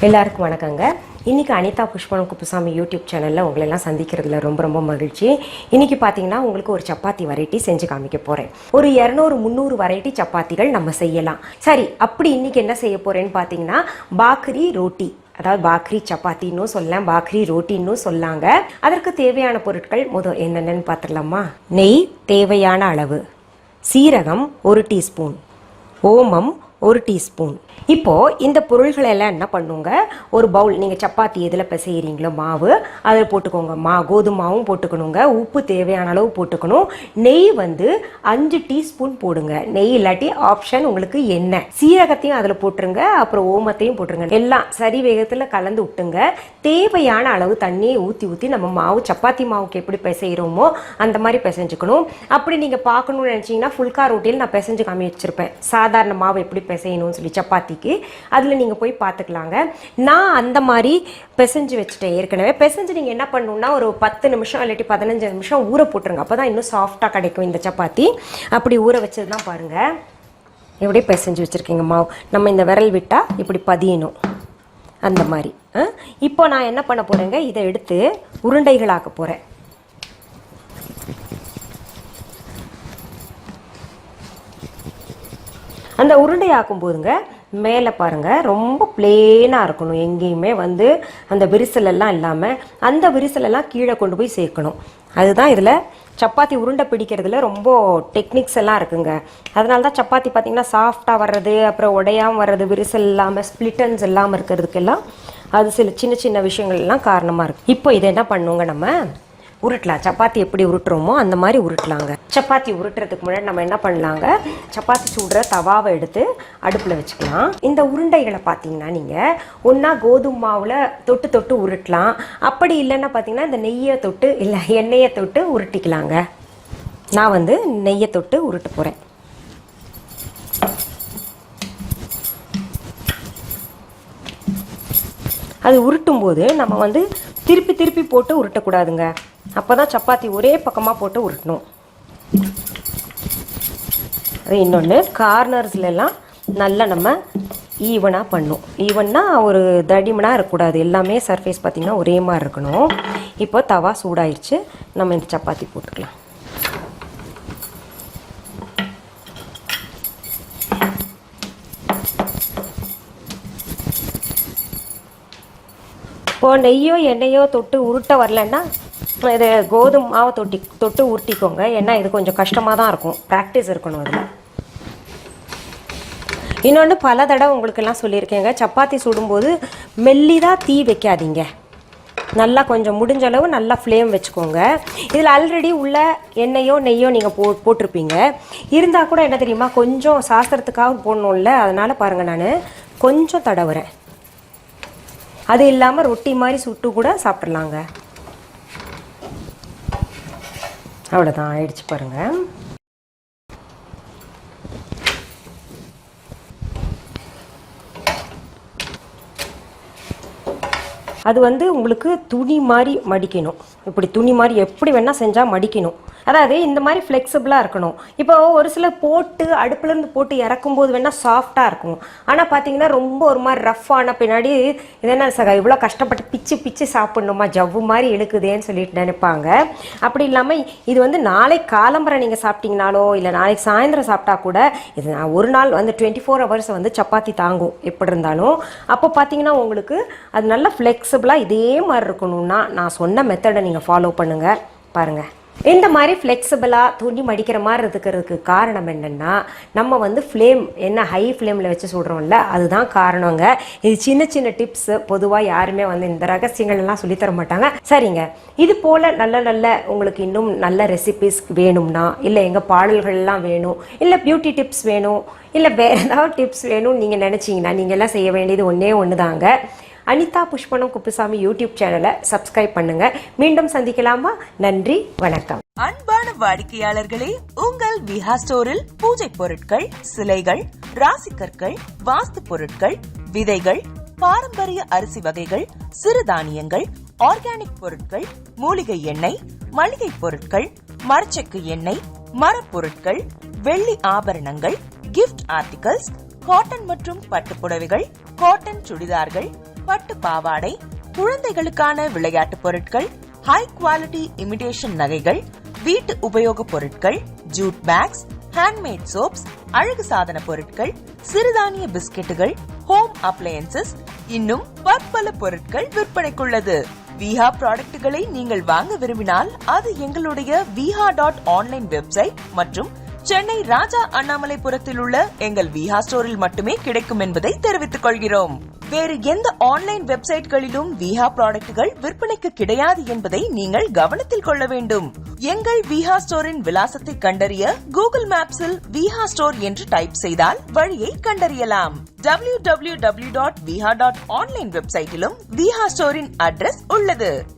எல்லாருக்கும் வணக்கங்க. இன்றைக்கி அனிதா புஷ்பம் குப்புசாமி யூடியூப் சேனலில் உங்களெல்லாம் சந்திக்கிறதுல ரொம்ப மகிழ்ச்சி. இன்றைக்கி பார்த்தீங்கன்னா உங்களுக்கு ஒரு சப்பாத்தி வெரைட்டி செஞ்சு காமிக்க போகிறேன். ஒரு 200-300 வெரைட்டி சப்பாத்திகள் நம்ம செய்யலாம். சரி, அப்படி இன்றைக்கி என்ன செய்ய போகிறேன்னு பார்த்தீங்கன்னா பாக்ரி ரோட்டி, அதாவது பாக்ரி சப்பாத்தின்னு சொல்லலாம், பாக்ரி ரோட்டின்னு சொல்லாங்க. அதற்கு தேவையான பொருட்கள் என்னென்னு பார்த்துடலாமா? நெய் தேவையான அளவு, சீரகம் 1 டீஸ்பூன், ஓமம் 1 டீஸ்பூன். இப்போது இந்த பொருள்களை எல்லாம் என்ன பண்ணுங்க, ஒரு பவுல், நீங்கள் சப்பாத்தி எதில் பிசைகிறீங்களோ மாவு அதில் போட்டுக்கோங்க. கோதுமை மாவும் போட்டுக்கணுங்க, உப்பு தேவையான அளவு போட்டுக்கணும். நெய் 5 டீஸ்பூன் போடுங்க. நெய் இல்லாட்டி ஆப்ஷன் உங்களுக்கு எண்ணெய். சீரகத்தையும் அதில் போட்டுருங்க, அப்புறம் ஓமத்தையும் போட்டுருங்க. எல்லாம் சரி வேகத்தில் கலந்து விட்டுங்க. தேவையான அளவு தண்ணியை ஊற்றி நம்ம மாவு சப்பாத்தி மாவுக்கு எப்படி பிசைகிறோமோ அந்த மாதிரி பிசைஞ்சுக்கணும். அப்படி நீங்கள் பார்க்கணும்னு நினச்சிங்கன்னா ஃபுல்கா ரொட்டியில் நான் பிசைஞ்சு காமி வச்சுருப்பேன், சாதாரண மாவு எப்படி பிசையணும்னு சொல்லி சப்பாத்தி. அதில் நீங்கள் போய் பார்த்துக்கலாங்க. நான் அந்த மாதிரி பிசைஞ்சு வச்சுட்டேன் ஏற்கனவே. பிசைஞ்சு நீங்கள் என்ன பண்ணணும்னா ஒரு 10 நிமிஷம் இல்லாட்டி 15 நிமிஷம் ஊற போட்டுருங்க. அப்போ தான் இன்னும் சாஃப்டாக கிடைக்கும் இந்த சப்பாத்தி. அப்படி ஊற வச்சது தான் பாருங்கள் எப்படி பிசைஞ்சு வச்சுருக்கீங்க மாவு. நம்ம இந்த விரல் விட்டால் இப்படி பதியணும், அந்த மாதிரி. இப்போ நான் என்ன பண்ண போகிறேங்க, இதை எடுத்து உருண்டைகளாக்க போகிறேன். அந்த உருண்டை ஆக்கும் போதுங்க மேலே பாருங்கள் ரொம்ப பிளேனாக இருக்கணும். எங்கேயுமே அந்த விரிசலெல்லாம் இல்லாமல் அந்த விரிசலெல்லாம் கீழே கொண்டு போய் சேர்க்கணும். அதுதான் இதில் சப்பாத்தி உருண்டை பிடிக்கிறதுல ரொம்ப டெக்னிக்ஸ் எல்லாம் இருக்குங்க. அதனால தான் சப்பாத்தி பார்த்திங்கன்னா சாஃப்டாக வர்றது, அப்புறம் உடையாமல் வர்றது, விரிசல் இல்லாமல் ஸ்ப்ளிட்டன்ஸ் இல்லாமல் இருக்கிறதுக்கெல்லாம் அது சில சின்ன விஷயங்கள்லாம் காரணமாக இருக்குது. இப்போ இதை என்ன பண்ணுவோங்க, நம்ம உருட்டலாம். சப்பாத்தி எப்படி உருட்டுறோமோ அந்த மாதிரி உருட்டலாங்க. சப்பாத்தி உருட்டுறதுக்கு முன்னாடி நம்ம என்ன பண்ணலாங்க, சப்பாத்தி சுடுற தவாவை எடுத்து அடுப்பில் வச்சுக்கலாம். இந்த உருண்டைகளை பார்த்தீங்கன்னா நீங்கள் ஒன்றா கோதுமை மாவில் தொட்டு உருட்டலாம். அப்படி இல்லைன்னா பார்த்தீங்கன்னா இந்த நெய்யை தொட்டு இல்லை எண்ணெயை தொட்டு உருட்டிக்கலாங்க. நான் நெய்யை தொட்டு உருட்ட போகிறேன். அது உருட்டும் போது நம்ம திருப்பி போட்டு உருட்டக்கூடாதுங்க. அப்போ தான் சப்பாத்தி ஒரே பக்கமாக போட்டு உருட்டணும். அது இன்னொன்று, கார்னர்ஸ்லாம் நல்லா நம்ம ஈவனாக பண்ணணும். ஈவன்னா ஒரு தடிமனாக இருக்கக்கூடாது, எல்லாமே சர்ஃபேஸ் பார்த்திங்கன்னா ஒரே மாதிரி இருக்கணும். இப்போ தவா சூடாயிடுச்சு, நம்ம இந்த சப்பாத்தி போட்டுக்கலாம். இப்போது நெய்யோ எண்ணெயோ தொட்டு உருட்ட வரலன்னா இது கோதுமை மாவை தொட்டு உருட்டிக்கோங்க. ஏன்னா இது கொஞ்சம் கஷ்டமாக தான் இருக்கும், ப்ராக்டிஸ் இருக்கணும் அதில். இன்னொன்று பல தடவை உங்களுக்கெல்லாம் சொல்லியிருக்கேங்க, சப்பாத்தி சுடும்போது மெல்லிதாக தீ வைக்காதீங்க. நல்லா கொஞ்சம் முடிஞ்ச அளவு நல்லா ஃப்ளேம் வச்சுக்கோங்க. இதில் ஆல்ரெடி உள்ள எண்ணெயோ நெய்யோ நீங்கள் போட்டிருப்பீங்க. இருந்தால் கூட என்ன தெரியுமா, கொஞ்சம் சாஸ்திரத்துக்காக போடணும்ல, அதனால் பாருங்கள் நான் கொஞ்சம் தடவுறேன். அது இல்லாமல் ரொட்டி மாதிரி சுட்டு கூட சாப்பிட்றலாங்க. அவ்வளோதான், ஆயிடுச்சு பாருங்கள். அது உங்களுக்கு துணி மாதிரி மடிக்கணும். இப்படி துணி மாதிரி எப்படி வேணால் செஞ்சால் மடிக்கணும். அதாவது இந்த மாதிரி ஃப்ளெக்சிபிளாக இருக்கணும். இப்போ ஒரு சில போட்டு அடுப்புலேருந்து போட்டு இறக்கும்போது வேணால் சாஃப்டாக இருக்கும். ஆனால் பார்த்தீங்கன்னா ரொம்ப ஒரு மாதிரி ரஃப்பான பின்னாடி இது என்ன இவ்வளோ கஷ்டப்பட்டு பிச்சு சாப்பிட்ணுமா, ஜவ்வு மாதிரி இழுக்குதேன்னு சொல்லிட்டு நினைப்பாங்க. அப்படி இல்லாமல் இது நாளைக்கு காலம்பரை நீங்கள் சாப்பிட்டீங்கனாலோ இல்லை நாளைக்கு சாயந்தரம் சாப்பிட்டா கூட இது ஒரு நாள் 24 ஹவர்ஸ் சப்பாத்தி தாங்கும் எப்படி இருந்தாலும். அப்போ பார்த்தீங்கன்னா உங்களுக்கு அது நல்லா ஃப்ளெக்சிபிளாக இதே மாதிரி இருக்கணும்னா நான் சொன்ன மெத்தடை நீங்கள் ஃபாலோ பண்ணுங்கள். பாருங்கள், இந்த மாதிரி ஃப்ளெக்சிபிளாக துணி மடிக்கிற மாதிரி இருக்கிறதுக்கு காரணம் என்னென்னா, நம்ம ஃப்ளேம் என்ன ஹை ஃப்ளேமில் வச்சு சுடுறோம்ல, அதுதான் காரணங்க. இது சின்ன டிப்ஸ். பொதுவாக யாருமே இந்த ரகசியங்கள் எல்லாம் சொல்லித்தர மாட்டாங்க. சரிங்க, இது போல் நல்ல உங்களுக்கு இன்னும் நல்ல ரெசிபிஸ் வேணும்னா, இல்லை எங்கள் பாடல்கள்லாம் வேணும், இல்லை பியூட்டி டிப்ஸ் வேணும், இல்லை வேறு ஏதாவது டிப்ஸ் வேணும்னு நீங்கள் நினச்சிங்கன்னா நீங்கள் எல்லாம் செய்ய வேண்டியது ஒன்று தாங்க. அனிதா புஷ்பம் குப்புசாமி யூடியூப் சேனலை சப்ஸ்கிரைப் பண்ணுங்க. மீண்டும் சந்திக்கலாமா? நன்றி, வணக்கம். அன்பான வாடிக்கையாளர்களே, உங்கள் விஹா ஸ்டோரில் பூஜை பொருட்கள், சிலைகள், ராசிக்கற்கள், வாஸ்து பொருட்கள், விதைகள், பாரம்பரிய அரிசி வகைகள், சிறுதானியங்கள், ஆர்கானிக் பொருட்கள், மூலிகை எண்ணெய், மளிகை பொருட்கள், மரச்செக்கு எண்ணெய், மரப்பொருட்கள், வெள்ளி ஆபரணங்கள், கிஃப்ட் ஆர்டிகல்ஸ், காட்டன் மற்றும் பட்டு புடவைகள், காட்டன் சுடிதார்கள், பட்டு பாவாடை, குழந்தைகளுக்கான விளையாட்டு பொருட்கள், ஹை குவாலிட்டி இமிடேஷன் நகைகள், வீட்டு உபயோக பொருட்கள், ஜூட் பேக்ஸ், ஹேண்ட்மேட் சோப்ஸ், அழகு சாதன பொருட்கள், சிறுதானிய பிஸ்கெட்டுகள், ஹோம் அப்ளையன்சஸ், இன்னும் பற்பல பொருட்கள் விற்பனைக்குள்ளது. விஹா ப்ராடக்ட்களை நீங்கள் வாங்க விரும்பினால் அது எங்களுடைய viha.online வெப்சைட் மற்றும் சென்னை ராஜா அண்ணாமலைபுரத்தில் உள்ள எங்கள் விஹா ஸ்டோரில் மட்டுமே கிடைக்கும் என்பதை தெரிவித்துக் கொள்கிறோம். வேறு எந்த ஆன்லைன் வெப்சைட்களிலும் விஹா ப்ராடக்ட்கள் விற்பனைக்கு கிடையாது என்பதை நீங்கள் கவனத்தில் கொள்ள வேண்டும். எங்கள் விஹா ஸ்டோரின் விலாசத்தை கண்டறிய கூகுள் மேப்ஸில் விஹா ஸ்டோர் என்று டைப் செய்தால் வழியை கண்டறியலாம். www.viha.online வெப்சைட்டிலும் விஹா ஸ்டோரின் அட்ரஸ் உள்ளது.